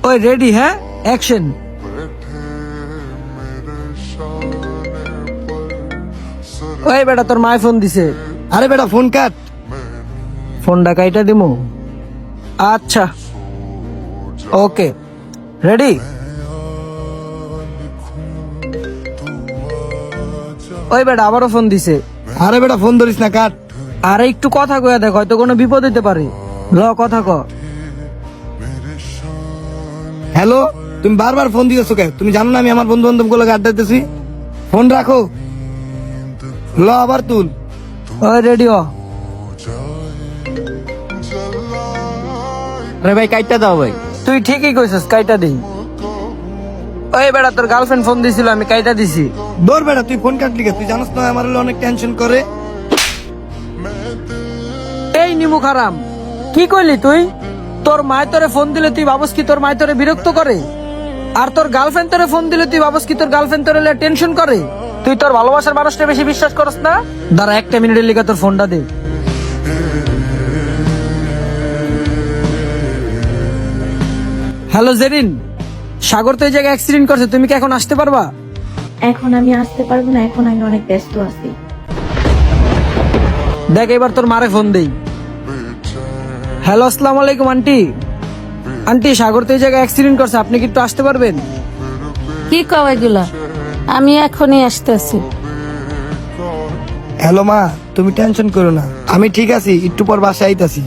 ওই রেডি? হ্যাঁ, অ্যাকশন। ওই বেটা, তোর মায় ফোন দিছে। আরে বেটা ফোন কাট। ফোনটা কাইটা দিমু। আচ্ছা, ওকে, রেডি? ওই বেটা আবারও ফোন দিছে। আরে বেটা ফোন ধরিস না, কাট। আরে একটু কথা কয়ে দেখ, হয়তো কোনো বিপদ হইতে পারে। ল, কথা ক। হ্যালো, তুমি বারবার ফোন দিয়েছো কে? তুমি জানো না আমি আমার বন্ধু বান্ধব গুলোকে আড্ডা দিতেছি? ফোন রাখো। ল আবার তুল। ওই রেডি হ। আরে ভাই কাইটটা দাও ভাই। তুই ঠিকই কইছিস, কাইটা দিই। ওই বেটা, তোর গার্লফ্রেন্ড ফোন দিছিল, আমি কাইটা দিছি। দৌড় বেটা, তুই ফোন কাটলি কে? তুই জানোস না আমার হলো অনেক টেনশন করে। এই নিমু খারাম, কি কইলি তুই? তোর মায় তোরে ফোন দিলে তুই ভাবস কি তোর মায় তোরে বিরক্ত করে? আর তোর গার্লফ্রেন্ড তোরে ফোন দিলে তুই ভাবস কি তোর গার্লফ্রেন্ড তোরে টেনশন করে? তুই তোর ভালোবাসার মানুষটা বেশি বিশ্বাস করস না? দাঁড়া, একটা মিনিটের লিগে তোর ফোনটা দে। হ্যালো জেরিন, সাগর তো এই জায়গায় অ্যাক্সিডেন্ট করছে, তুমি কি এখন আসতে পারবা? এখন আমি আসতে পারবো না, এখন আমি অনেক ব্যস্ত আছি। দেখ এবার তোর মারে ফোন দেই। হ্যালো, আসসালামু আলাইকুম আন্টি। আন্টি, সাগর তো এই জায়গায় অ্যাক্সিডেন্ট করছে, আপনি কি একটু আসতে পারবেন? কি কও এগুলা? আমি এখনই আসতেছি। হ্যালো মা, তুমি টেনশন করো না, আমি ঠিক আছি, একটু পর বাসায় আইতাছি।